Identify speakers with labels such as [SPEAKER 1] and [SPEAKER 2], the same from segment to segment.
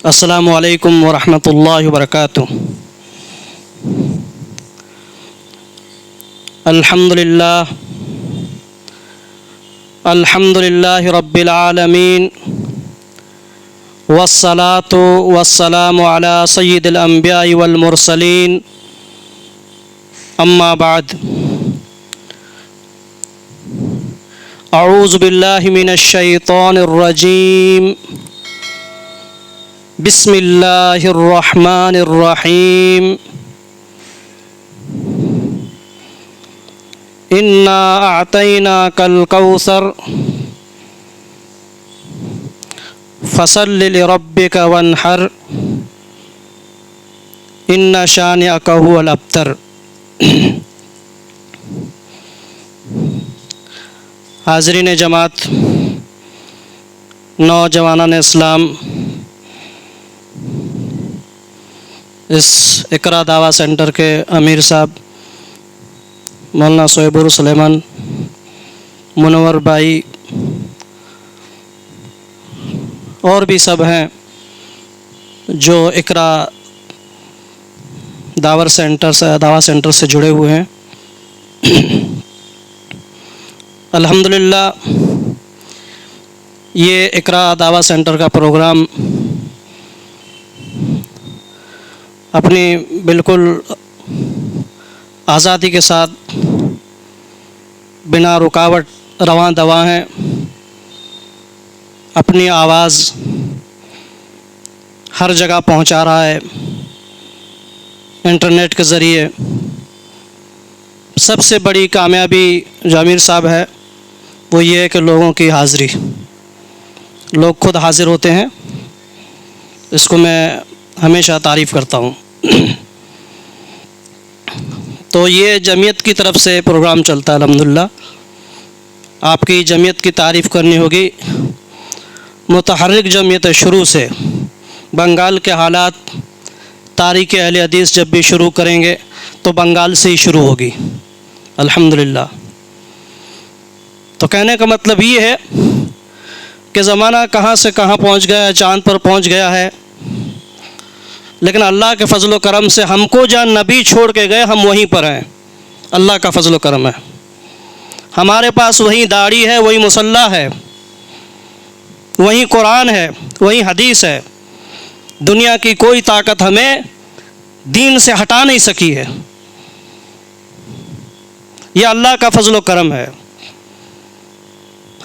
[SPEAKER 1] السلام علیکم ورحمۃ اللہ وبرکاتہ۔ الحمد للہ رب العالمین، والصلاة والسلام علی سید الانبیاء والمرسلین، اما بعد، اعوذ باللہ من الشیطان الرجیم، بسم اللہ الرحمن الرحیم، انا اعطیناک الکوثر فصل لربک وانحر ان شانئک هو الابتر۔ حاضرین جماعت، نوجوانان اسلام، اس اقرا دعویٰ سینٹر کے امیر صاحب مولانا صہیب سلیمان، منور بھائی اور بھی سب ہیں جو اقرا دعویٰ سینٹر سے جڑے ہوئے ہیں۔ الحمدللہ یہ اقرا دعویٰ سینٹر کا پروگرام اپنی بالکل آزادی کے ساتھ بنا رکاوٹ رواں دواں ہیں، اپنی آواز ہر جگہ پہنچا رہا ہے انٹرنیٹ کے ذریعے۔ سب سے بڑی کامیابی جو امیر صاحب ہے وہ یہ ہے کہ لوگوں کی حاضری، لوگ خود حاضر ہوتے ہیں، اس کو میں ہمیشہ تعریف کرتا ہوں۔ تو یہ جمعیت کی طرف سے پروگرام چلتا ہے الحمدللہ۔ آپ کی جمعیت کی تعریف کرنی ہوگی۔ متحرک جمعیت شروع سے بنگال کے حالات، تاریخ اہل حدیث جب بھی شروع کریں گے تو بنگال سے ہی شروع ہوگی الحمدللہ۔ تو کہنے کا مطلب یہ ہے کہ زمانہ کہاں سے کہاں پہنچ گیا ہے، چاند پر پہنچ گیا ہے، لیکن اللہ کے فضل و کرم سے ہم کو جہاں نبی چھوڑ کے گئے ہم وہیں پر ہیں۔ اللہ کا فضل و کرم ہے، ہمارے پاس وہیں داڑھی ہے، وہیں مصلی ہے، وہیں قرآن ہے، وہیں حدیث ہے۔ دنیا کی کوئی طاقت ہمیں دین سے ہٹا نہیں سکی ہے، یہ اللہ کا فضل و کرم ہے۔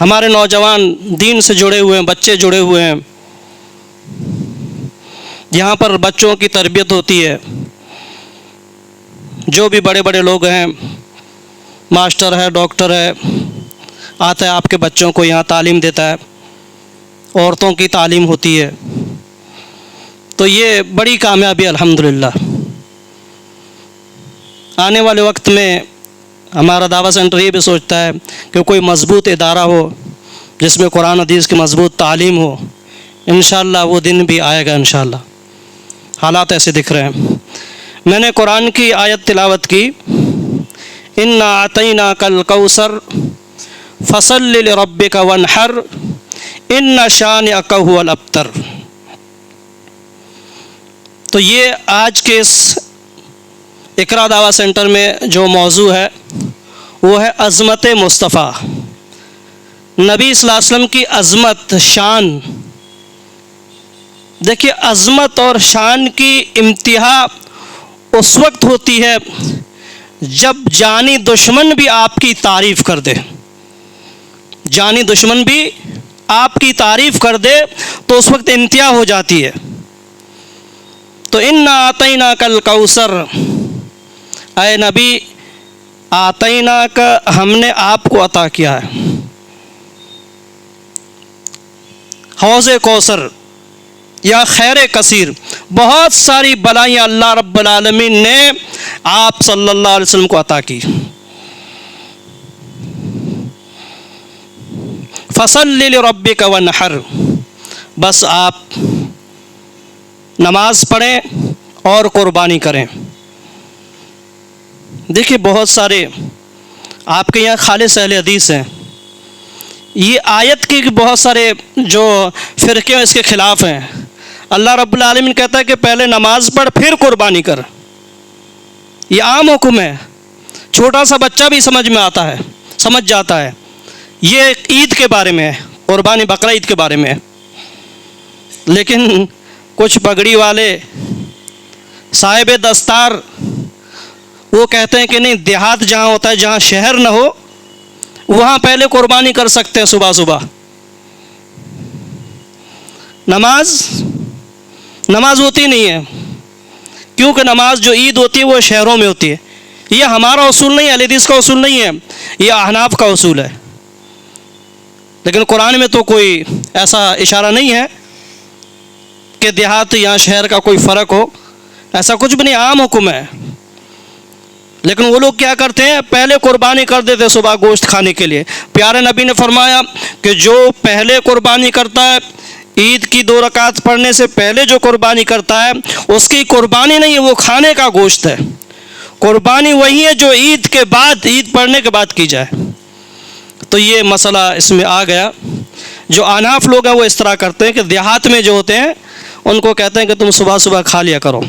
[SPEAKER 1] ہمارے نوجوان دین سے جڑے ہوئے ہیں، بچے جڑے ہوئے ہیں، یہاں پر بچوں کی تربیت ہوتی ہے۔ جو بھی بڑے بڑے لوگ ہیں، ماسٹر ہے، ڈاکٹر ہے، آتا ہے آپ کے بچوں کو یہاں تعلیم دیتا ہے، عورتوں کی تعلیم ہوتی ہے۔ تو یہ بڑی کامیابی الحمدللہ۔ آنے والے وقت میں ہمارا دعویٰ سینٹر یہ بھی سوچتا ہے کہ کوئی مضبوط ادارہ ہو جس میں قرآن حدیث کی مضبوط تعلیم ہو۔ انشاءاللہ وہ دن بھی آئے گا انشاءاللہ، حالات ایسے دکھ رہے ہیں۔ میں نے قرآن کی آیت تلاوت کی، انا اعطیناک الکوثر فصل لربک وانحر ان شانئک هو الابتر۔ تو یہ آج کے اس اقرا دعویٰ سینٹر میں جو موضوع ہے وہ ہے عظمت مصطفیٰ، نبی صلی اللہ علیہ وسلم کی عظمت، شان۔ دیکھیے، عظمت اور شان کی انتہا اس وقت ہوتی ہے جب جانی دشمن بھی آپ کی تعریف کر دے، جانی دشمن بھی آپ کی تعریف کر دے تو اس وقت انتہا ہو جاتی ہے۔ تو انا اعطیناک الکوثر، اے نبی، اعطیناک، ہم نے آپ کو عطا کیا ہے حوض کوثر یا خیر کثیر، بہت ساری بلائیں اللہ رب العالمین نے آپ صلی اللہ علیہ وسلم کو عطا کی۔ فصل لربک وانحر، بس آپ نماز پڑھیں اور قربانی کریں۔ دیکھیے، بہت سارے آپ کے یہاں خالص اہل حدیث ہیں، یہ آیت کی بہت سارے جو فرقے اس کے خلاف ہیں۔ اللہ رب العالمین کہتا ہے کہ پہلے نماز پڑھ پھر قربانی کر. یہ عام حکم ہے، چھوٹا سا بچہ بھی سمجھ میں آتا ہے، سمجھ جاتا ہے. یہ عید کے بارے میں ہے، قربانی بقرہ عید کے بارے میں ہے. لیکن کچھ پگڑی والے صاحب دستار وہ کہتے ہیں کہ نہیں، دیہات جہاں ہوتا ہے، جہاں شہر نہ ہو، وہاں پہلے قربانی کر سکتے ہیں صبح صبح. نماز ہوتی نہیں ہے، کیونکہ نماز جو عید ہوتی ہے وہ شہروں میں ہوتی ہے. یہ ہمارا اصول نہیں ہے، اہل حدیث کا اصول نہیں ہے، یہ احناف کا اصول ہے. لیکن قرآن میں تو کوئی ایسا اشارہ نہیں ہے کہ دیہات یا شہر کا کوئی فرق ہو، ایسا کچھ بھی نہیں، عام حکم ہے. لیکن وہ لوگ کیا کرتے ہیں، پہلے قربانی کر دیتے صبح گوشت کھانے کے لیے. پیارے نبی نے فرمایا کہ جو پہلے قربانی کرتا ہے، عید کی 2 رکعت پڑھنے سے پہلے جو قربانی کرتا ہے، اس کی قربانی نہیں ہے، وہ کھانے کا گوشت ہے. قربانی وہی ہے جو عید کے بعد، عید پڑھنے کے بعد کی جائے. تو یہ مسئلہ اس میں آ گیا. جو احناف لوگ ہیں وہ اس طرح کرتے ہیں کہ دیہات میں جو ہوتے ہیں ان کو کہتے ہیں کہ تم صبح صبح کھا لیا کرو.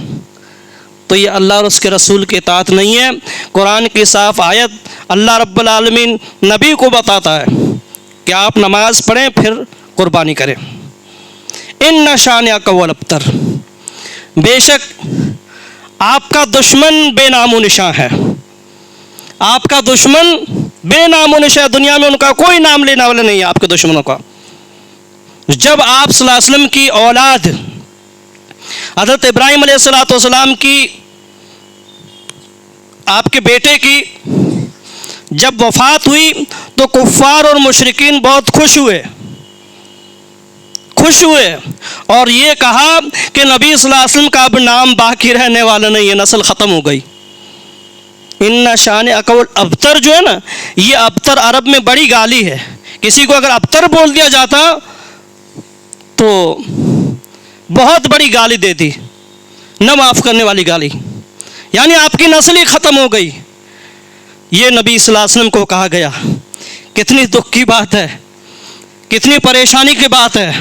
[SPEAKER 1] تو یہ اللہ اور اس کے رسول کی اطاعت نہیں ہے. قرآن کی صاف آیت اللہ رب العالمین نبی کو بتاتا ہے کہ آپ نماز پڑھیں پھر قربانی کریں. ان شانئک هو الابتر، بے شک آپ کا دشمن بے نام و نشاں ہے. آپ کا دشمن بے نام و نشاں، دنیا میں ان کا کوئی نام لینے والا نہیں ہے آپ کے دشمنوں کا. جب آپ صلی اللہ علیہ وسلم کی اولاد حضرت ابراہیم علیہ السلام کی، آپ کے بیٹے کی جب وفات ہوئی تو کفار اور مشرکین بہت خوش ہوئے اور یہ کہا کہ نبی صلی اللہ علیہ وسلم کا اب نام باقی رہنے والا نہیں ہے، نسل ختم ہو گئی. ان شان اقول ابتر جو ہے نا، یہ ابتر عرب میں بڑی گالی ہے. کسی کو اگر ابتر بول دیا جاتا تو بہت بڑی گالی دیتی، نہ معاف کرنے والی گالی، یعنی آپ کی نسل ہی ختم ہو گئی. یہ نبی صلی اللہ علیہ وسلم کو کہا گیا. کتنی دکھ کی بات ہے، کتنی پریشانی کی بات ہے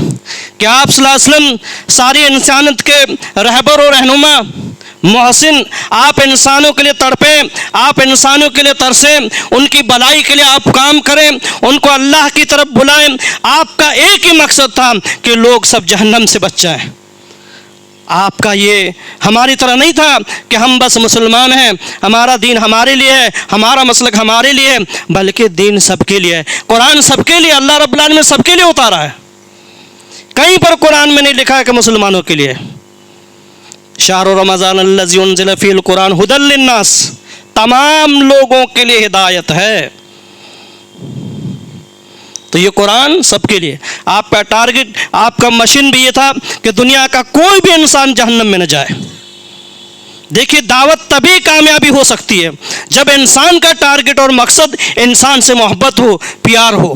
[SPEAKER 1] کہ آپ صلی اللہ علیہ وسلم ساری انسانیت کے رہبر و رہنما، محسن، آپ انسانوں کے لیے تڑپے، آپ انسانوں کے لیے ترسیں، ان کی بھلائی کے لیے آپ کام کریں، ان کو اللہ کی طرف بلائیں. آپ کا ایک ہی مقصد تھا کہ لوگ سب جہنم سے بچ جائیں. آپ کا یہ ہماری طرح نہیں تھا کہ ہم بس مسلمان ہیں، ہمارا دین ہمارے لیے ہے، ہمارا مسلک ہمارے لیے ہے، بلکہ دین سب کے لیے ہے. قرآن سب کے لیے، اللہ رب العالمین نے سب کے لیے اتارا ہے. کہیں پر قرآن میں نہیں لکھا ہے کہ مسلمانوں کے لیے. شہر رمضان الذی انزل فیہ القرآن ھدی للناس، تمام لوگوں کے لیے ہدایت ہے. تو یہ قرآن سب کے لیے. آپ کا ٹارگٹ، آپ کا مشن بھی یہ تھا کہ دنیا کا کوئی بھی انسان جہنم میں نہ جائے. دیکھیے دعوت تبھی کامیابی ہو سکتی ہے جب انسان کا ٹارگٹ اور مقصد انسان سے محبت ہو، پیار ہو.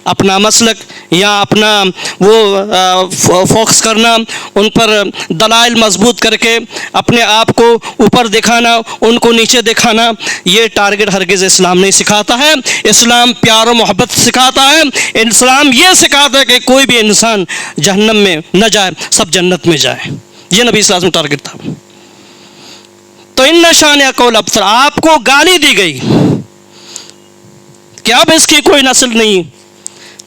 [SPEAKER 1] اپنا مسلک یا اپنا وہ فوکس کرنا، ان پر دلائل مضبوط کر کے اپنے آپ کو اوپر دکھانا، ان کو نیچے دکھانا، یہ ٹارگٹ ہرگز اسلام نہیں سکھاتا ہے. اسلام پیار و محبت سکھاتا ہے. اسلام یہ سکھاتا ہے کہ کوئی بھی انسان جہنم میں نہ جائے، سب جنت میں جائے. یہ نبی صلی اللہ علیہ وسلم کا ٹارگٹ تھا. تو ان شانئک الابتر، آپ کو گالی دی گئی کہ اب اس کی کوئی نسل نہیں،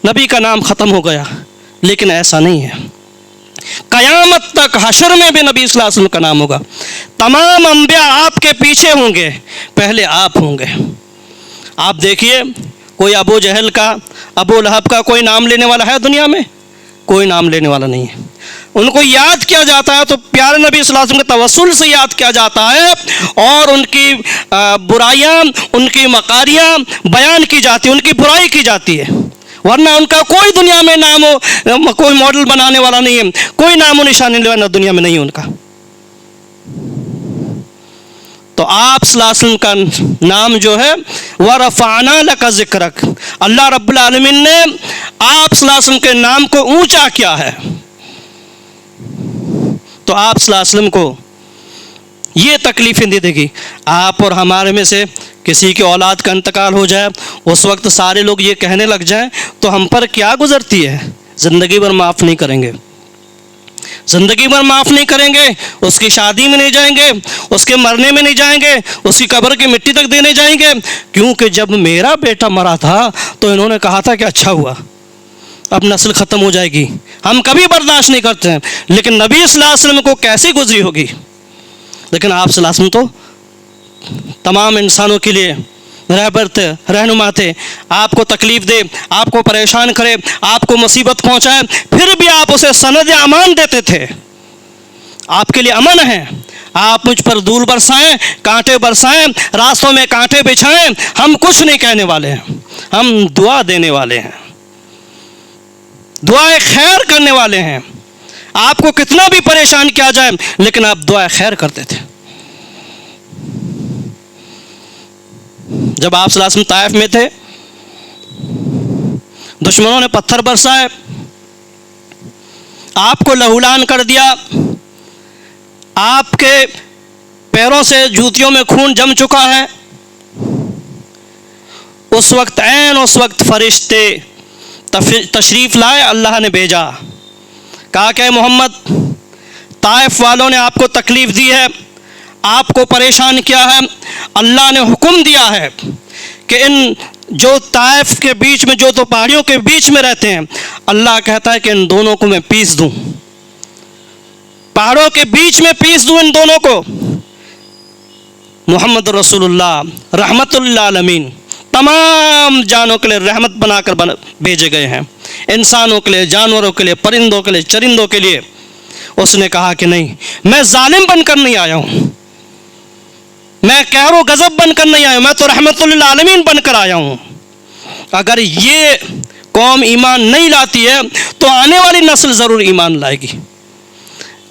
[SPEAKER 1] نبی کا نام ختم ہو گیا. لیکن ایسا نہیں ہے، قیامت تک حشر میں بھی نبی صلی اللہ علیہ وسلم کا نام ہوگا. تمام انبیاء آپ کے پیچھے ہوں گے، پہلے آپ ہوں گے. آپ دیکھیے کوئی ابو جہل کا، ابو لہب کا کوئی نام لینے والا ہے دنیا میں؟ کوئی نام لینے والا نہیں ہے. ان کو یاد کیا جاتا ہے تو پیارے نبی صلی اللہ علیہ وسلم کے توسل سے یاد کیا جاتا ہے، اور ان کی برائیاں، ان کی مکاریاں بیان کی جاتی، ان کی برائی کی جاتی ہے. ورنہ ان کا کوئی دنیا میں نام ہو، کوئی ماڈل بنانے والا نہیں ہے، کوئی نام و نشانی لینا دنیا میں نہیں ہے ان کا. تو آپ صلی اللہ علیہ وسلم کا نام جو ہے وَرَفَعْنَا لَكَ ذِكْرَكَ، اللہ رب العالمین نے آپ صلی اللہ علیہ وسلم کے نام کو اونچا کیا ہے. تو آپ صلی اللہ علیہ وسلم کو یہ تکلیفیں دے دے گی. آپ اور ہمارے میں سے کسی کی اولاد کا انتقال ہو جائے، اس وقت سارے لوگ یہ کہنے لگ جائیں تو ہم پر کیا گزرتی ہے، زندگی بھر معاف نہیں کریں گے. زندگی بھر معاف نہیں کریں گے، اس کی شادی میں نہیں جائیں گے، اس کے مرنے میں نہیں جائیں گے، اس کی قبر کی مٹی تک دینے جائیں گے، کیونکہ جب میرا بیٹا مرا تھا تو انہوں نے کہا تھا کہ اچھا ہوا، اب نسل ختم ہو جائے گی، ہم کبھی برداشت نہیں کرتے ہیں۔ لیکن نبی صلی اللہ علیہ وسلم کو کیسی گزری ہوگی، لیکن آپ صلی اللہ علیہ وسلم تو تمام انسانوں کے لیے رہبر تھے، رہنما تھے۔ آپ کو تکلیف دے، آپ کو پریشان کرے، آپ کو مصیبت پہنچائے، پھر بھی آپ اسے سند امان دیتے تھے۔ آپ کے لیے امن ہے، آپ مجھ پر دھول برسائیں، کانٹے برسائیں، راستوں میں کانٹے بچھائیں، ہم کچھ نہیں کہنے والے ہیں، ہم دعا دینے والے ہیں، دعائے خیر کرنے والے ہیں۔ آپ کو کتنا بھی پریشان کیا جائے لیکن آپ دعائے خیر کرتے تھے۔ جب آپ صلی اللہ علیہ وسلم طائف میں تھے، دشمنوں نے پتھر برسائے، آپ کو لہولان کر دیا، آپ کے پیروں سے جوتیوں میں خون جم چکا ہے، اس وقت فرشتے تشریف لائے، اللہ نے بھیجا، کہا کہ محمد طائف والوں نے آپ کو تکلیف دی ہے، آپ کو پریشان کیا ہے، اللہ نے حکم دیا ہے کہ ان جو طائف کے بیچ میں، جو تو پہاڑیوں کے بیچ میں رہتے ہیں، اللہ کہتا ہے کہ ان دونوں کو میں پیس دوں، پہاڑوں کے بیچ میں پیس دوں ان دونوں کو۔ محمد رسول اللہ رحمت للعالمین، تمام جانوں کے لیے رحمت بنا کر بھیجے گئے ہیں، انسانوں کے لیے، جانوروں کے لیے، پرندوں کے لیے، چرندوں کے لیے۔ اس نے کہا کہ نہیں، میں ظالم بن کر نہیں آیا ہوں، میں قہر و غضب بن کر نہیں آیا ہوں، میں تو رحمت للعالمین بن کر آیا ہوں۔ اگر یہ قوم ایمان نہیں لاتی ہے تو آنے والی نسل ضرور ایمان لائے گی،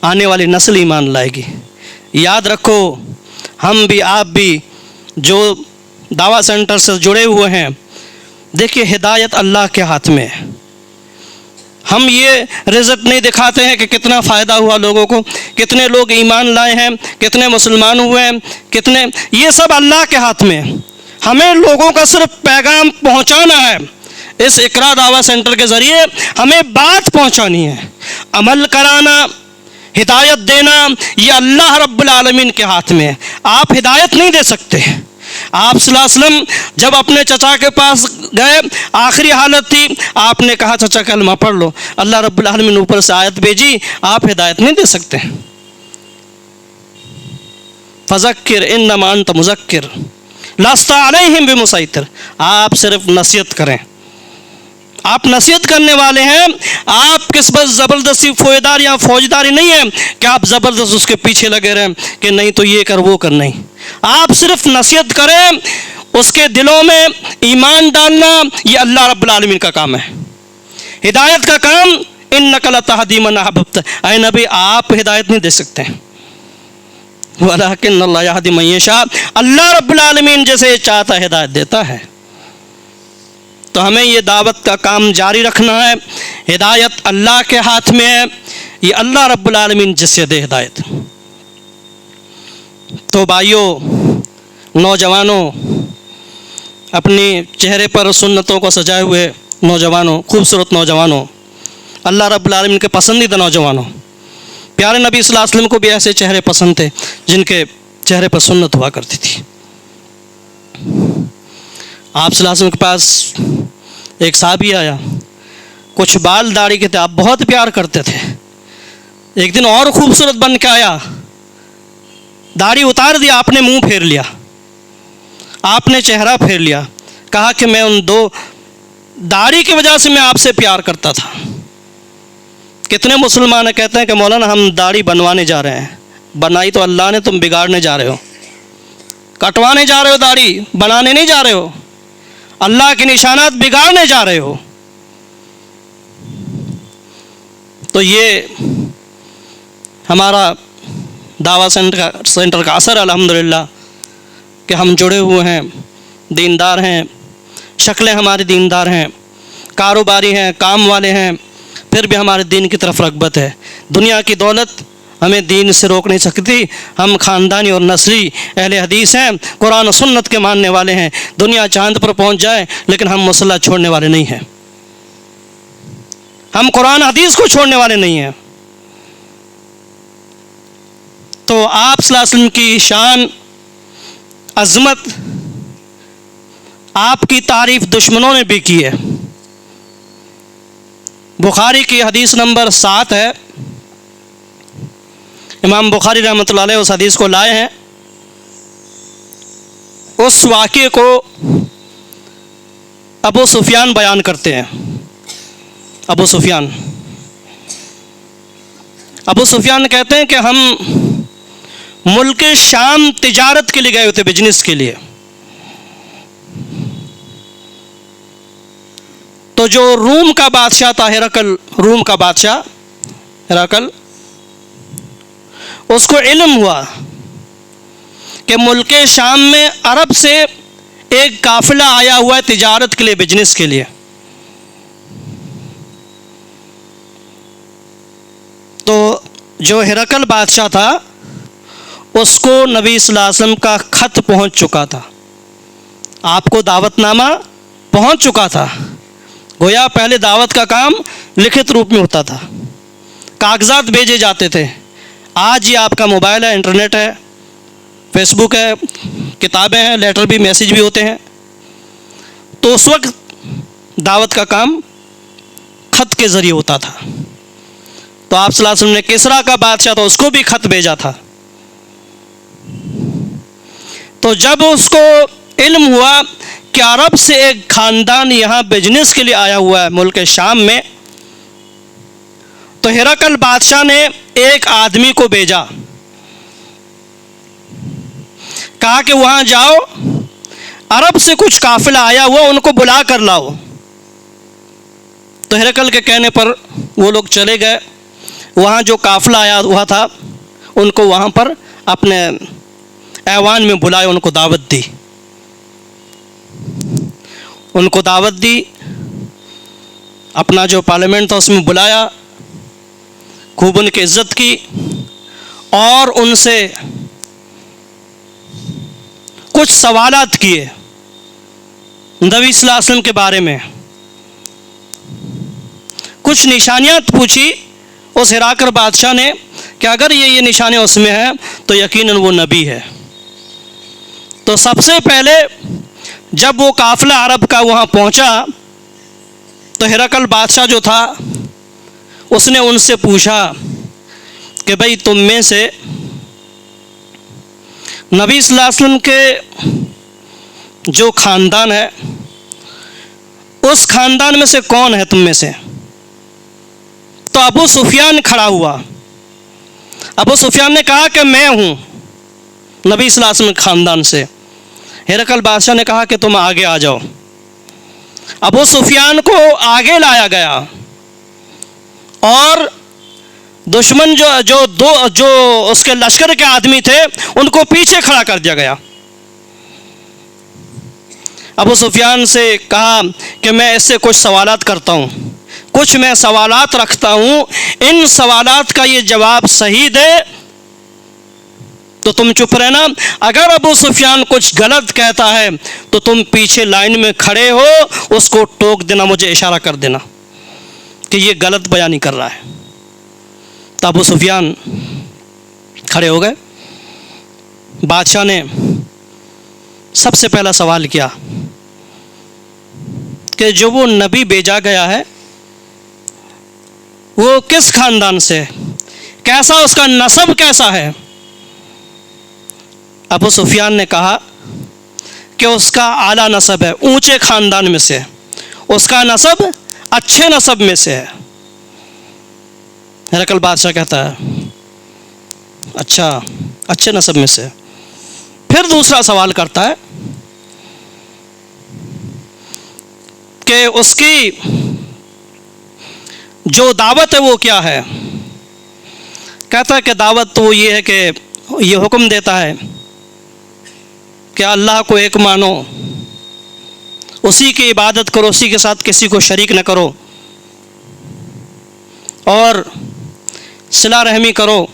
[SPEAKER 1] آنے والی نسل ایمان لائے گی۔ یاد رکھو، ہم بھی، آپ بھی جو دعویٰ سینٹر سے جڑے ہوئے ہیں، دیکھیے ہدایت اللہ کے ہاتھ میں ہے۔ ہم یہ رزق نہیں دکھاتے ہیں کہ کتنا فائدہ ہوا لوگوں کو، کتنے لوگ ایمان لائے ہیں، کتنے مسلمان ہوئے ہیں، کتنے، یہ سب اللہ کے ہاتھ میں ہے۔ ہمیں لوگوں کا صرف پیغام پہنچانا ہے، اس اقرا دعویٰ سینٹر کے ذریعے ہمیں بات پہنچانی ہے، عمل کرانا، ہدایت دینا، یہ اللہ رب العالمین کے ہاتھ میں ہے۔ آپ ہدایت نہیں دے سکتے۔ آپ صلی اللہ علیہ وسلم جب اپنے چچا کے پاس گئے، آخری حالت تھی، آپ نے کہا چچا کلمہ پڑھ لو، اللہ رب العالمین اوپر سے آیت بھیجی، آپ ہدایت نہیں دے سکتے۔ فذکر انما انت مذکر لست علیہم بمسیطر، آپ صرف نصیحت کریں، آپ نصیحت کرنے والے ہیں، آپ کس بس زبردستی فوجدار یا فوجداری نہیں ہے کہ آپ زبردست اس کے پیچھے لگے رہیں کہ نہیں تو یہ کر وہ کر، نہیں، آپ صرف نصیحت کریں، اس کے دلوں میں ایمان ڈالنا، یہ اللہ رب العالمین کا کام ہے۔ ہدایت کا کام انک لتہدی من احببت، اے نبی آپ ہدایت نہیں دے سکتے، ولکن اللہ یہدی من یشاء، اللہ رب العالمین جیسے چاہتا ہے ہدایت دیتا ہے۔ تو ہمیں یہ دعوت کا کام جاری رکھنا ہے، ہدایت اللہ کے ہاتھ میں ہے، یہ اللہ رب العالمین جس سے دے ہدایت۔ تو بھائیوں، نوجوانوں، اپنی چہرے پر سنتوں کو سجائے ہوئے نوجوانوں، خوبصورت نوجوانوں، اللہ رب العالمین کے پسندیدہ نوجوانوں، پیارے نبی صلی اللہ علیہ وسلم کو بھی ایسے چہرے پسند تھے جن کے چہرے پر سنت ہوا کرتی تھی۔ آپ صلی اللہ علیہ وسلم کے پاس ایک صحابی آیا، کچھ بال داڑھی کے تھے، آپ بہت پیار کرتے تھے۔ ایک دن اور خوبصورت بن کے آیا، داڑھی اتار دیا، آپ نے منہ پھیر لیا، آپ نے چہرہ پھیر لیا، کہا کہ میں ان دو داڑھی کی وجہ سے میں آپ سے پیار کرتا تھا۔ کتنے مسلمان کہتے ہیں کہ مولانا ہم داڑھی بنوانے جا رہے ہیں، بنائی تو اللہ نے، تم بگاڑنے جا رہے ہو، کٹوانے جا رہے ہو، داڑھی بنانے نہیں جا رہے ہو، اللہ کے نشانات بگاڑنے جا رہے ہو۔ تو یہ ہمارا دعویٰ سینٹر کا اثر الحمدللہ کہ ہم جڑے ہوئے ہیں، دیندار ہیں، شکلیں ہماری دیندار ہیں، کاروباری ہیں، کام والے ہیں، پھر بھی ہمارے دین کی طرف رغبت ہے۔ دنیا کی دولت ہمیں دین سے روک نہیں سکتی، ہم خاندانی اور نسلی اہل حدیث ہیں، قرآن و سنت کے ماننے والے ہیں۔ دنیا چاند پر پہنچ جائے لیکن ہم مصلی چھوڑنے والے نہیں ہیں، ہم قرآن حدیث کو چھوڑنے والے نہیں ہیں۔ آپ صلی اللہ علیہ وسلم کی شان، عظمت، آپ کی تعریف دشمنوں نے بھی کی ہے۔ بخاری کی حدیث نمبر 7 ہے، امام بخاری رحمۃ اللہ علیہ اس حدیث کو لائے ہیں۔ اس واقعے کو ابو سفیان بیان کرتے ہیں۔ ابو سفیان کہتے ہیں کہ ہم ملک شام تجارت کے لیے گئے ہوتے، بزنس کے لیے۔ تو جو روم کا بادشاہ تھا ہرقل، روم کا بادشاہ ہرقل، اس کو علم ہوا کہ ملک شام میں عرب سے ایک قافلہ آیا ہوا ہے تجارت کے لیے، بزنس کے لیے۔ تو جو ہرقل بادشاہ تھا اس کو نبی صلی اللہ علیہ وسلم کا خط پہنچ چکا تھا، آپ کو دعوت نامہ پہنچ چکا تھا۔ گویا پہلے دعوت کا کام لکھت روپ میں ہوتا تھا، کاغذات بھیجے جاتے تھے۔ آج یہ آپ کا موبائل ہے، انٹرنیٹ ہے، فیس بک ہے، کتابیں ہیں، لیٹر بھی، میسیج بھی ہوتے ہیں۔ تو اس وقت دعوت کا کام خط کے ذریعے ہوتا تھا۔ تو آپ صلی اللہ علیہ وسلم نے کسریٰ کا بادشاہ تھا، اس کو بھی خط بھیجا تھا۔ تو جب اس کو علم ہوا کہ عرب سے ایک خاندان یہاں بزنس کے لیے آیا ہوا ہے ملک شام میں، تو ہرقل بادشاہ نے ایک آدمی کو بھیجا، کہا کہ وہاں جاؤ، عرب سے کچھ قافلہ آیا ہوا، ان کو بلا کر لاؤ۔ تو ہرقل کے کہنے پر وہ لوگ چلے گئے، وہاں جو قافلہ آیا ہوا تھا ان کو وہاں پر اپنے ایوان میں بلائے، ان کو دعوت دی، اپنا جو پارلیمنٹ تھا اس میں بلایا، خوب ان کی عزت کی، اور ان سے کچھ سوالات کیے نبی صلی اللہ علیہ وسلم کے بارے میں، کچھ نشانیات پوچھی اس ہرقل بادشاہ نے کہ اگر یہ نشانیاں اس میں ہیں تو یقیناً وہ نبی ہے۔ تو سب سے پہلے جب وہ قافلہ عرب کا وہاں پہنچا تو ہرقل بادشاہ جو تھا اس نے ان سے پوچھا کہ بھئی تم میں سے نبی صلی اللہ علیہ وسلم کے جو خاندان ہے اس خاندان میں سے کون ہے تم میں سے؟ تو ابو سفیان کھڑا ہوا، ابو سفیان نے کہا کہ میں ہوں نبی صلی اللہ علیہ وسلم کے خاندان سے۔ ہرقل بادشاہ نے کہا کہ تم آگے آ جاؤ۔ ابو سفیان کو آگے لایا گیا اور دشمن جو اس کے لشکر کے آدمی تھے ان کو پیچھے کھڑا کر دیا گیا۔ ابو سفیان سے کہا کہ میں اس سے کچھ سوالات کرتا ہوں، کچھ میں سوالات رکھتا ہوں، ان سوالات کا یہ جواب صحیح دے تو تم چپ رہنا، اگر ابو سفیان کچھ غلط کہتا ہے تو تم پیچھے لائن میں کھڑے ہو، اس کو ٹوک دینا، مجھے اشارہ کر دینا کہ یہ غلط بیانی کر رہا ہے۔ تو ابو سفیان کھڑے ہو گئے۔ بادشاہ نے سب سے پہلا سوال کیا کہ جو وہ نبی بھیجا گیا ہے وہ کس خاندان سے، کیسا اس کا نسب کیسا ہے؟ ابو سفیان نے کہا کہ اس کا اعلیٰ نسب ہے، اونچے خاندان میں سے، اس کا نسب اچھے نسب میں سے ہے۔ ہرقل بادشاہ کہتا ہے اچھا، اچھے نسب میں سے۔ پھر دوسرا سوال کرتا ہے کہ اس کی جو دعوت ہے وہ کیا ہے؟ کہتا ہے کہ دعوت تو یہ ہے کہ یہ حکم دیتا ہے کہ اللہ کو ایک مانو، اسی کی عبادت کرو، اسی کے ساتھ کسی کو شریک نہ کرو، اور صلہ رحمی کرو،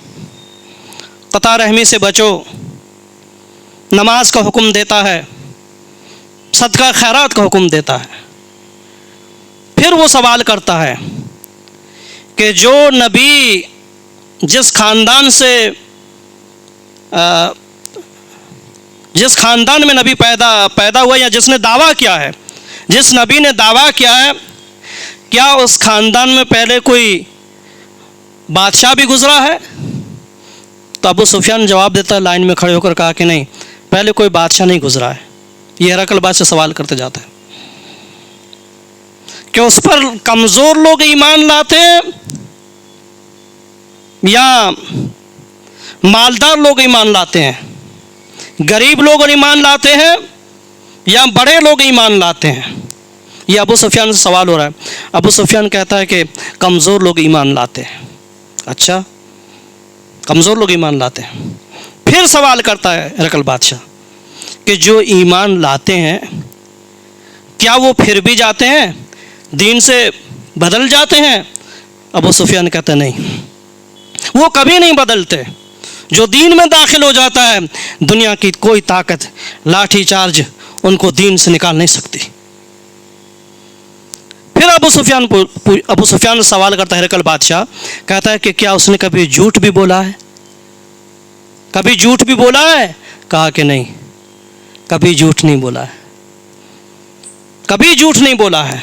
[SPEAKER 1] قطع رحمی سے بچو، نماز کا حکم دیتا ہے، صدقہ خیرات کا حکم دیتا ہے۔ پھر وہ سوال کرتا ہے کہ جو نبی جس خاندان سے جس خاندان میں نبی پیدا ہوا یا جس نے دعویٰ کیا ہے، جس نبی نے دعویٰ کیا ہے، کیا اس خاندان میں پہلے کوئی بادشاہ بھی گزرا ہے؟ تو ابو سفیان جواب دیتا ہے، لائن میں کھڑے ہو کر کہا کہ نہیں، پہلے کوئی بادشاہ نہیں گزرا ہے۔ یہ ہرقل بادشاہ سوال کرتے جاتا ہے کہ اس پر کمزور لوگ ایمان لاتے ہیں یا مالدار لوگ ایمان لاتے ہیں، غریب لوگ ایمان لاتے ہیں یا بڑے لوگ ایمان لاتے ہیں؟ یہ ابو سفیان سے سوال ہو رہا ہے۔ ابو سفیان کہتا ہے کہ کمزور لوگ ایمان لاتے ہیں۔ اچھا، کمزور لوگ ایمان لاتے ہیں۔ پھر سوال کرتا ہے ہرقل بادشاہ کہ جو ایمان لاتے ہیں کیا وہ پھر بھی جاتے ہیں، دین سے بدل جاتے ہیں؟ ابو سفیان کہتا ہے نہیں، وہ کبھی نہیں بدلتے۔ جو دین میں داخل ہو جاتا ہے، دنیا کی کوئی طاقت، لاٹھی چارج ان کو دین سے نکال نہیں سکتی۔ پھر ابو سفیان سوال کرتا ہے ہرقل بادشاہ، کہتا ہے کہ کیا اس نے کبھی جھوٹ بھی بولا ہے؟ کبھی جھوٹ بھی بولا ہے؟ کہا کہ نہیں، کبھی جھوٹ نہیں بولا ہے، کبھی جھوٹ نہیں بولا ہے۔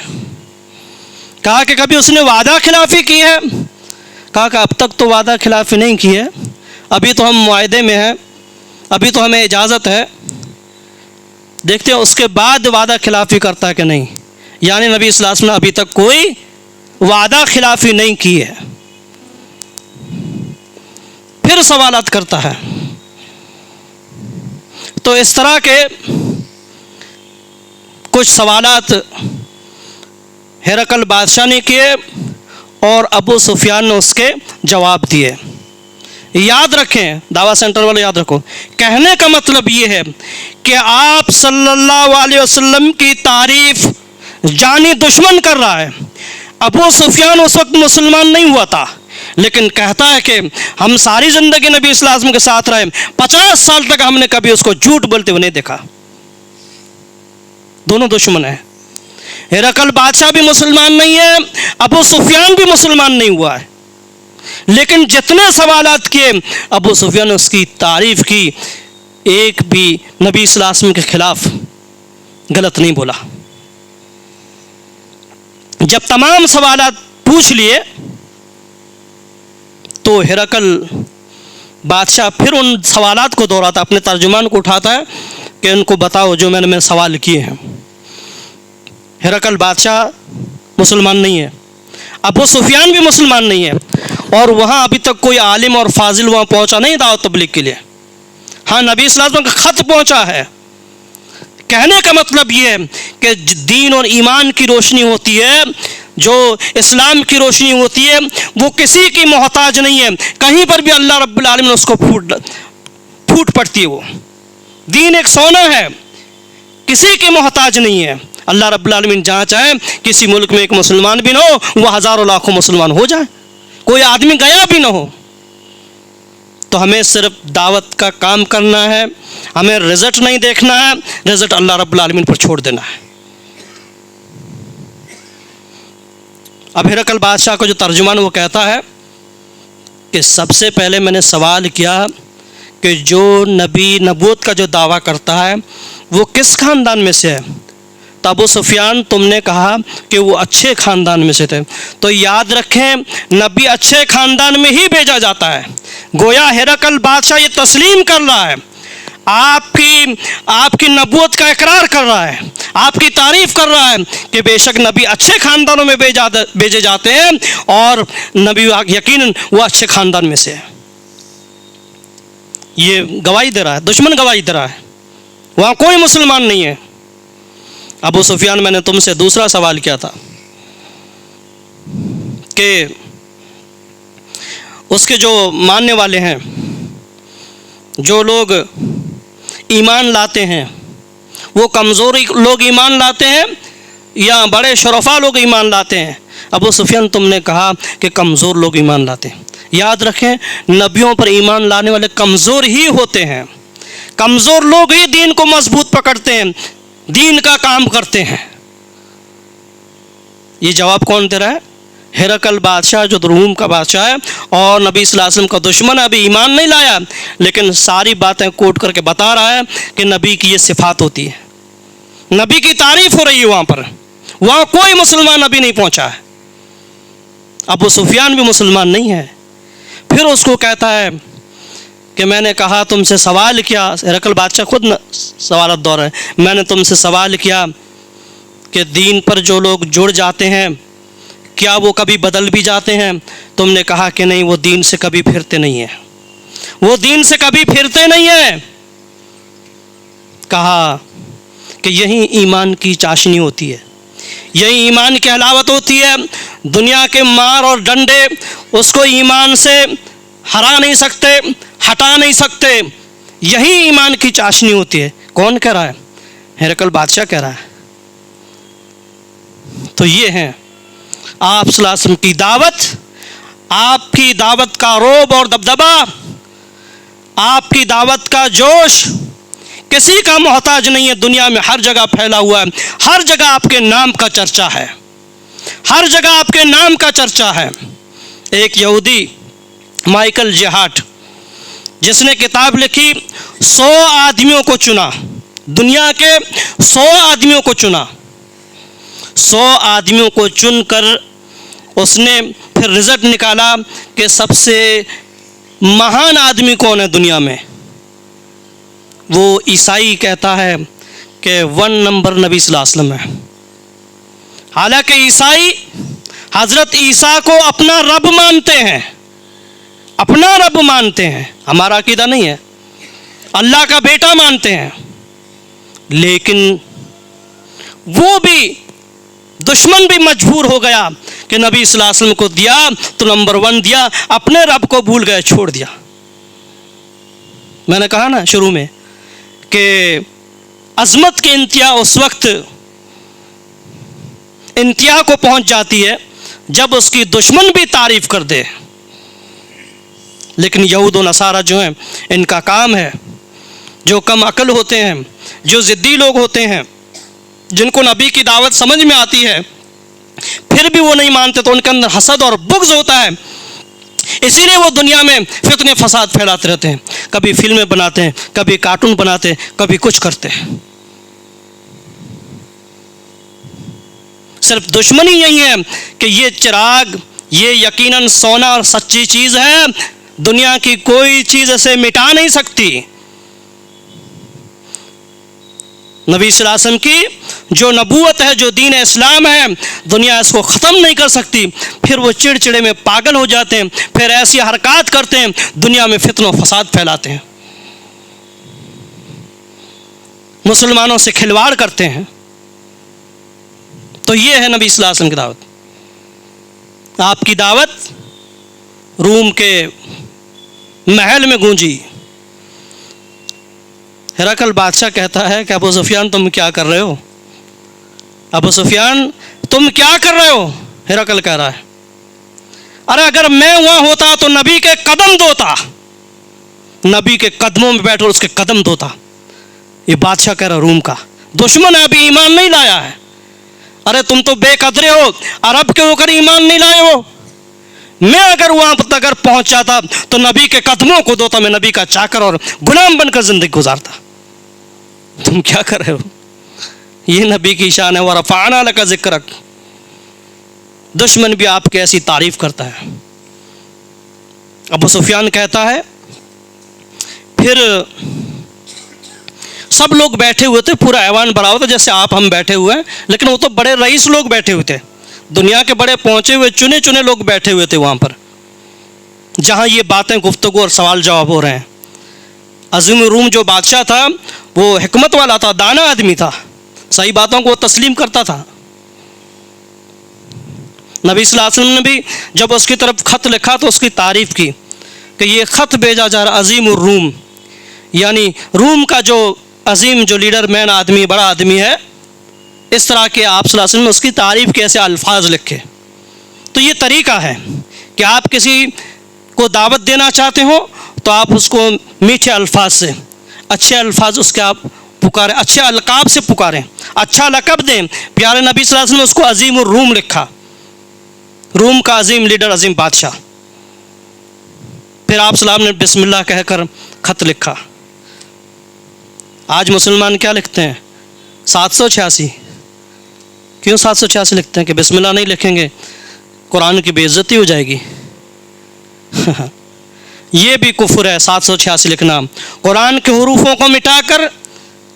[SPEAKER 1] کہا کہ کبھی اس نے وعدہ خلافی کی ہے؟ کہا کہ اب تک تو وعدہ خلافی نہیں کی ہے، ابھی تو ہم معاہدے میں ہیں، ابھی تو ہمیں اجازت ہے، دیکھتے ہیں اس کے بعد وعدہ خلافی کرتا ہے کہ نہیں۔ یعنی نبی صلی اللہ علیہ وسلم نے ابھی تک کوئی وعدہ خلافی نہیں کی ہے۔ پھر سوالات کرتا ہے۔ تو اس طرح کے کچھ سوالات ہرقل بادشاہ نے کیے اور ابو سفیان نے اس کے جواب دیے۔ یاد رکھیں، دعویٰ سینٹر والے یاد رکھو، کہنے کا مطلب یہ ہے کہ آپ صلی اللہ علیہ وسلم کی تعریف جانی دشمن کر رہا ہے۔ ابو سفیان اس وقت مسلمان نہیں ہوا تھا، لیکن کہتا ہے کہ ہم ساری زندگی نبی صلی اللہ علیہ وسلم کے ساتھ رہے، 50 سال تک ہم نے کبھی اس کو جھوٹ بولتے ہوئے نہیں دیکھا۔ دونوں دشمن ہیں۔ ہرقل بادشاہ بھی مسلمان نہیں ہے، ابو سفیان بھی مسلمان نہیں ہوا ہے، لیکن جتنے سوالات کیے ابو سفیان نے اس کی تعریف کی، ایک بھی نبی صلی اللہ علیہ وسلم کے خلاف غلط نہیں بولا۔ جب تمام سوالات پوچھ لیے تو ہرقل بادشاہ پھر ان سوالات کو دہراتا، اپنے ترجمان کو اٹھاتا ہے کہ ان کو بتاؤ جو میں نے سوال کیے ہیں۔ ہرقل بادشاہ مسلمان نہیں ہے، ابو سفیان بھی مسلمان نہیں ہے، اور وہاں ابھی تک کوئی عالم اور فاضل وہاں پہنچا نہیں دعوت تبلیغ کے لیے۔ ہاں، نبی صلی اللہ علیہ وسلم کا خط پہنچا ہے۔ کہنے کا مطلب یہ ہے کہ دین اور ایمان کی روشنی ہوتی ہے، جو اسلام کی روشنی ہوتی ہے، وہ کسی کی محتاج نہیں ہے، کہیں پر بھی اللہ رب العالمین اس کو پھوٹ پڑتی ہے۔ وہ دین ایک سونا ہے، کسی کی محتاج نہیں ہے۔ اللہ رب العالمین جہاں چاہے کسی ملک میں ایک مسلمان بھی نہ ہو، وہ ہزاروں لاکھوں مسلمان ہو جائیں، کوئی آدمی گیا بھی نہ ہو۔ تو ہمیں صرف دعوت کا کام کرنا ہے، ہمیں رزلٹ نہیں دیکھنا ہے، رزلٹ اللہ رب العالمین پر چھوڑ دینا ہے۔ اب ہرقل بادشاہ کو جو ترجمان وہ کہتا ہے کہ سب سے پہلے میں نے سوال کیا کہ جو نبی نبوت کا جو دعویٰ کرتا ہے وہ کس خاندان میں سے ہے؟ تو ابو سفیان تم نے کہا کہ وہ اچھے خاندان میں سے تھے۔ تو یاد رکھیں، نبی اچھے خاندان میں ہی بھیجا جاتا ہے۔ گویا ہرقل بادشاہ یہ تسلیم کر رہا ہے، آپ کی نبوت کا اقرار کر رہا ہے، آپ کی تعریف کر رہا ہے کہ بے شک نبی اچھے خاندانوں میں بھیجے جاتے ہیں، اور نبی یقیناً وہ اچھے خاندان میں سے ہے۔ یہ گواہی دے رہا ہے، دشمن گواہی دے رہا ہے، وہاں کوئی مسلمان نہیں ہے۔ ابو سفیان، میں نے تم سے دوسرا سوال کیا تھا کہ اس کے جو ماننے والے ہیں، جو لوگ ایمان لاتے ہیں، وہ کمزور لوگ ایمان لاتے ہیں یا بڑے شرفا لوگ ایمان لاتے ہیں؟ ابو سفیان تم نے کہا کہ کمزور لوگ ایمان لاتے ہیں۔ یاد رکھیں، نبیوں پر ایمان لانے والے کمزور ہی ہوتے ہیں، کمزور لوگ ہی دین کو مضبوط پکڑتے ہیں، دین کا کام کرتے ہیں۔ یہ جواب کون دے رہا ہے؟ ہرقل بادشاہ جو روم کا بادشاہ ہے اور نبی صلی اللہ علیہ وسلم کا دشمن ہے، ابھی ایمان نہیں لایا، لیکن ساری باتیں کوٹ کر کے بتا رہا ہے کہ نبی کی یہ صفات ہوتی ہے، نبی کی تعریف ہو رہی ہے وہاں پر۔ وہاں کوئی مسلمان ابھی نہیں پہنچا ہے، ابو سفیان بھی مسلمان نہیں ہے۔ پھر اس کو کہتا ہے کہ میں نے کہا تم سے سوال کیا، ہرقل بادشاہ خود سوالات دور ہے، میں نے تم سے سوال کیا کہ دین پر جو لوگ جڑ جاتے ہیں کیا وہ کبھی بدل بھی جاتے ہیں؟ تم نے کہا کہ نہیں، وہ دین سے کبھی پھرتے نہیں ہیں، وہ دین سے کبھی پھرتے نہیں ہیں۔ کہا کہ یہی ایمان کی چاشنی ہوتی ہے، یہی ایمان کی حلاوت ہوتی ہے۔ دنیا کے مار اور ڈنڈے اس کو ایمان سے ہرا نہیں سکتے، ہٹا نہیں سکتے، یہی ایمان کی چاشنی ہوتی ہے۔ کون کہہ رہا ہے؟ ہرقل بادشاہ کہہ رہا ہے۔ تو یہ ہیں آپ صلی اللہ علیہ وسلم کی دعوت، آپ کی دعوت کا روب اور دبدبا، آپ کی دعوت کا جوش کسی کا محتاج نہیں ہے، دنیا میں ہر جگہ پھیلا ہوا ہے، ہر جگہ آپ کے نام کا چرچا ہے، ہر جگہ آپ کے نام کا چرچا ہے۔ ایک یہودی مائیکل جہارٹ جس نے کتاب لکھی 100 آدمیوں کو چنا، دنیا کے 100 آدمیوں کو چنا، 100 آدمیوں کو چن کر اس نے پھر رزلٹ نکالا کہ سب سے مہان آدمی کون ہے دنیا میں؟ وہ عیسائی کہتا ہے کہ 1 نمبر نبی صلی اللہ علیہ وسلم ہے۔ حالانکہ عیسائی حضرت عیسیٰ کو اپنا رب مانتے ہیں، اپنا رب مانتے ہیں، ہمارا عقیدہ نہیں ہے، اللہ کا بیٹا مانتے ہیں، لیکن وہ بھی دشمن بھی مجبور ہو گیا کہ نبی صلی اللہ علیہ وسلم کو دیا تو نمبر 1 دیا، اپنے رب کو بھول گئے، چھوڑ دیا۔ میں نے کہا نا شروع میں کہ عظمت کی انتہا اس وقت انتہا کو پہنچ جاتی ہے جب اس کی دشمن بھی تعریف کر دے۔ لیکن یہود و نصارہ جو ہیں، ان کا کام ہے، جو کم عقل ہوتے ہیں، جو ضدی لوگ ہوتے ہیں، جن کو نبی کی دعوت سمجھ میں آتی ہے پھر بھی وہ نہیں مانتے، تو ان کے اندر حسد اور بغض ہوتا ہے، اسی لیے وہ دنیا میں فتنے فساد پھیلاتے رہتے ہیں، کبھی فلمیں بناتے ہیں، کبھی کارٹون بناتے ہیں، کبھی کچھ کرتے ہیں۔ صرف دشمنی یہی ہے کہ یہ چراغ، یہ یقیناً سونا اور سچی چیز ہے، دنیا کی کوئی چیز اسے مٹا نہیں سکتی۔ نبی صلی اللہ علیہ وسلم کی جو نبوت ہے، جو دین اسلام ہے، دنیا اس کو ختم نہیں کر سکتی۔ پھر وہ چڑچڑے میں پاگل ہو جاتے ہیں، پھر ایسی حرکات کرتے ہیں، دنیا میں فتن و فساد پھیلاتے ہیں، مسلمانوں سے کھلواڑ کرتے ہیں۔ تو یہ ہے نبی صلی اللہ علیہ وسلم کی دعوت۔ آپ کی دعوت روم کے محل میں گونجی۔ ہرقل بادشاہ کہتا ہے کہ ابو سفیان تم کیا کر رہے ہو؟ ابو سفیان تم کیا کر رہے ہو؟ ہرقل کہہ رہا ہے ارے اگر میں وہاں ہوتا تو نبی کے قدم دھوتا، نبی کے قدموں میں بیٹھ کر اس کے قدم دھوتا۔ یہ بادشاہ کہہ رہا روم کا، دشمن ہے، ابھی ایمان نہیں لایا ہے۔ ارے تم تو بے قدرے ہو، عرب کے ہو کر ایمان نہیں لائے ہو۔ میں اگر وہاں تک اگر پہنچ جاتا تو نبی کے قدموں کو دھوتا، میں نبی کا چاکر اور غلام بن کر زندگی گزارتا۔ تم کیا کر رہے ہو؟ یہ نبی کی شان ہے، وَرَفَعْنَا لَكَ ذِكْرَكَ۔ دشمن بھی آپ کی ایسی تعریف کرتا ہے۔ ابو سفیان کہتا ہے پھر سب لوگ بیٹھے ہوئے تھے، پورا ایوان بڑا ہوا تھا جیسے آپ ہم بیٹھے ہوئے ہیں، لیکن وہ تو بڑے رئیس لوگ بیٹھے ہوئے تھے، دنیا کے بڑے پہنچے ہوئے چنے چنے لوگ بیٹھے ہوئے تھے وہاں پر، جہاں یہ باتیں گفتگو اور سوال جواب ہو رہے ہیں۔ عظیم روم جو بادشاہ تھا وہ حکمت والا تھا، دانا آدمی تھا، صحیح باتوں کو وہ تسلیم کرتا تھا۔ نبی صلی اللہ علیہ وسلم نے بھی جب اس کی طرف خط لکھا تو اس کی تعریف کی کہ یہ خط بھیجا جا رہا عظیم الروم، یعنی روم کا جو عظیم، جو لیڈر مین آدمی، بڑا آدمی ہے، اس طرح کے آپ صلی اللہ علیہ وسلم نے اس کی تعریف کے ایسے الفاظ لکھے۔ تو یہ طریقہ ہے کہ آپ کسی کو دعوت دینا چاہتے ہو تو آپ اس کو میٹھے الفاظ سے، اچھے الفاظ اس کے آپ پکاریں، اچھے القاب سے پکاریں، اچھا لقب دیں۔ پیارے نبی صلی اللہ علیہ وسلم نے اس کو عظیم الروم لکھا، روم کا عظیم لیڈر، عظیم بادشاہ. پھر آپ سلام نے بسم اللہ کہہ کر خط لکھا. آج مسلمان کیا لکھتے ہیں؟ 786. کیوں 786 لکھتے ہیں؟ کہ بسم اللہ نہیں لکھیں گے قرآن کی بے عزتی ہو جائے گی. یہ بھی کفر ہے 786 لکھنا. قرآن کے حروفوں کو مٹا کر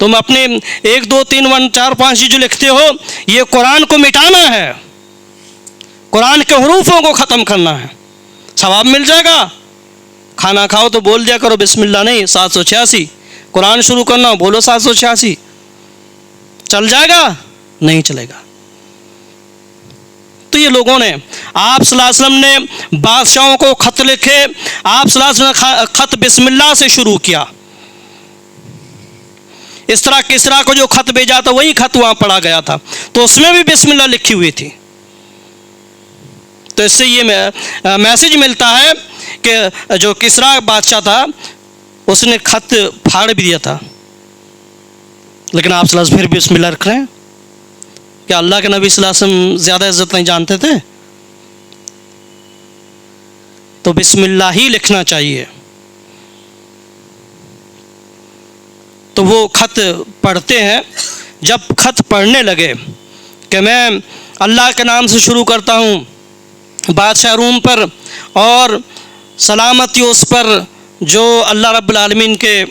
[SPEAKER 1] تم اپنے 1 2 3 1 4 5 جو لکھتے ہو، یہ قرآن کو مٹانا ہے، قرآن کے حروفوں کو ختم کرنا ہے. ثواب مل جائے گا. کھانا کھاؤ تو بول دیا کرو بسم اللہ نہیں 786. قرآن شروع کرنا ہو بولو 786. چل جائے گا؟ نہیں چلے گا. تو یہ لوگوں نے، آپ صلی اللہ علیہ وسلم نے بادشاہوں کو خط لکھے، آپ صلی اللہ علیہ وسلم نے خط بسم اللہ سے شروع کیا. اس طرح کسرا کو جو خط بھیجا تھا وہی خط وہاں پڑھا گیا تھا، تو اس میں بھی بسم اللہ لکھی ہوئی تھی. تو اس سے یہ میسج ملتا ہے کہ جو کسرا بادشاہ تھا اس نے خط پھاڑ بھی دیا تھا، لیکن آپ صلی اللہ علیہ وسلم پھر بھی بسم اللہ رکھ رہے ہیں. کیا اللہ کے نبی صلی اللہ علیہ وسلم زیادہ عزت نہیں جانتے تھے؟ تو بسم اللہ ہی لکھنا چاہیے. تو وہ خط پڑھتے ہیں. جب خط پڑھنے لگے کہ میں اللہ کے نام سے شروع کرتا ہوں بادشاہ روم پر، اور سلامتی اس پر جو اللہ رب العالمین کے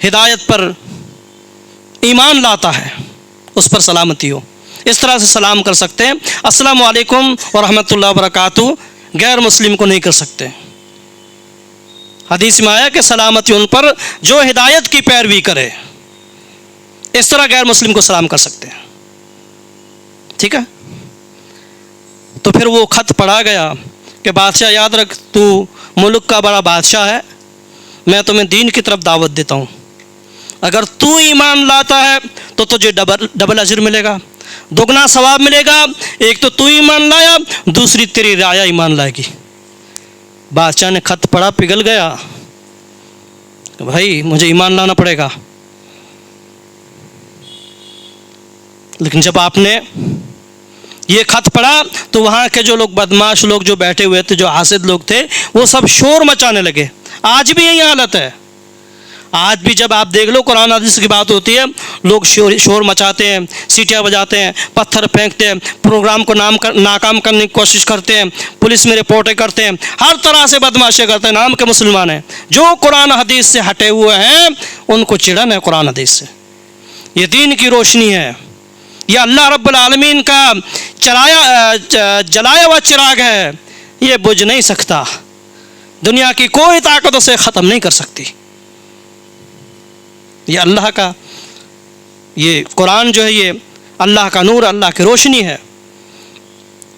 [SPEAKER 1] ہدایت پر ایمان لاتا ہے، اس پر سلامتی ہو. اس طرح سے سلام کر سکتے ہیں. السلام علیکم ورحمۃ اللہ وبرکاتہ غیر مسلم کو نہیں کر سکتے. حدیث میں آیا کہ سلامتی ان پر جو ہدایت کی پیروی کرے. اس طرح غیر مسلم کو سلام کر سکتے ہیں. ٹھیک ہے. تو پھر وہ خط پڑھا گیا کہ بادشاہ یاد رکھ، تو ملک کا بڑا بادشاہ ہے، میں تمہیں دین کی طرف دعوت دیتا ہوں. اگر تو ایمان لاتا ہے تو تجھے ڈبل اجر ملے گا، دگنا ثواب ملے گا. ایک تو ایمان لایا، دوسری تیری رعایا ایمان لائے گی. بادشاہ نے خط پڑھا، پگھل گیا کہ بھائی مجھے ایمان لانا پڑے گا. لیکن جب آپ نے یہ خط پڑھا تو وہاں کے جو لوگ بدماش لوگ جو بیٹھے ہوئے تھے، جو حاسد لوگ تھے، وہ سب شور مچانے لگے. آج بھی یہی حالت ہے. آج بھی جب آپ دیکھ لو قرآن حدیث کی بات ہوتی ہے، لوگ شور مچاتے ہیں، سیٹیاں بجاتے ہیں، پتھر پھینکتے ہیں، پروگرام کو ناکام کرنے کی کوشش کرتے ہیں، پولیس میں رپورٹیں کرتے ہیں، ہر طرح سے بدماشی کرتے ہیں. نام کے مسلمان ہیں. جو قرآن حدیث سے ہٹے ہوئے ہیں ان کو چڑھن ہے قرآن حدیث سے. یہ دین کی روشنی ہے، یہ اللہ رب العالمین کا جلایا ہوا چراغ ہے. یہ بجھ نہیں سکتا، دنیا کی کوئی طاقت اسے ختم نہیں کر سکتی. یہ اللہ کا، یہ قرآن جو ہے یہ اللہ کا نور، اللہ کی روشنی ہے.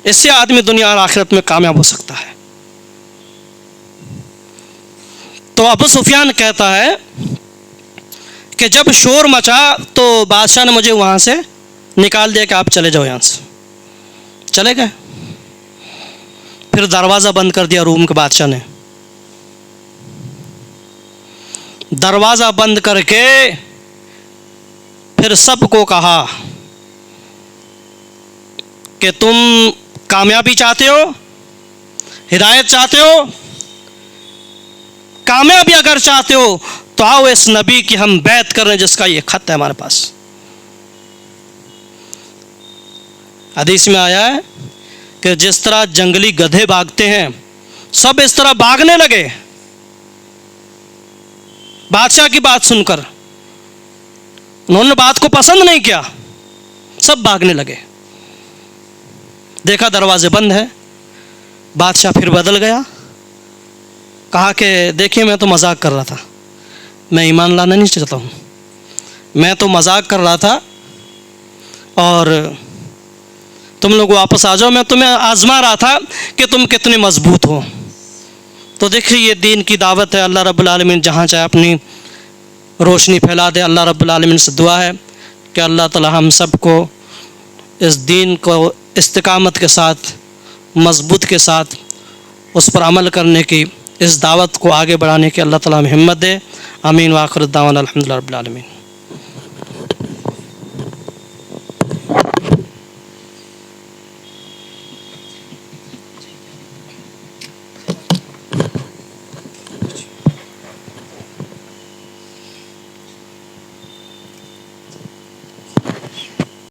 [SPEAKER 1] اس سے آدمی دنیا اور آخرت میں کامیاب ہو سکتا ہے. تو ابو سفیان کہتا ہے کہ جب شور مچا تو بادشاہ نے مجھے وہاں سے نکال دیا کہ آپ چلے جاؤ یہاں سے. چلے گئے. پھر دروازہ بند کر دیا روم کے بادشاہ نے. دروازہ بند کر کے پھر سب کو کہا کہ تم کامیابی چاہتے ہو، ہدایت چاہتے ہو، کامیابی اگر چاہتے ہو تو آؤ اس نبی کی ہم بیعت کر رہے ہیں جس کا یہ خط ہے ہمارے پاس. حدیث میں آیا ہے کہ جس طرح جنگلی گدھے بھاگتے ہیں، سب اس طرح بھاگنے لگے. بادشاہ کی بات سن کر انہوں نے بات کو پسند نہیں کیا، سب بھاگنے لگے. دیکھا دروازے بند ہے. بادشاہ پھر بدل گیا، کہا کہ دیکھیے میں تو مذاق کر رہا تھا، میں ایمان لانا نہیں چاہتا ہوں، میں تو مذاق کر رہا تھا اور تم لوگ واپس آ جاؤ. میں تمہیں آزما رہا تھا کہ تم کتنے مضبوط ہو. تو دیکھیے یہ دین کی دعوت ہے. اللہ رب العالمین جہاں چاہے اپنی روشنی پھیلا دے. اللہ رب العالمین سے دعا ہے کہ اللہ تعالی ہم سب کو اس دین کو استقامت کے ساتھ، مضبوط کے ساتھ اس پر عمل کرنے کی، اس دعوت کو آگے بڑھانے کی اللہ تعالی ہمیں ہمت دے. آمین. وآخر الدعوانا الحمدللہ رب العالمین.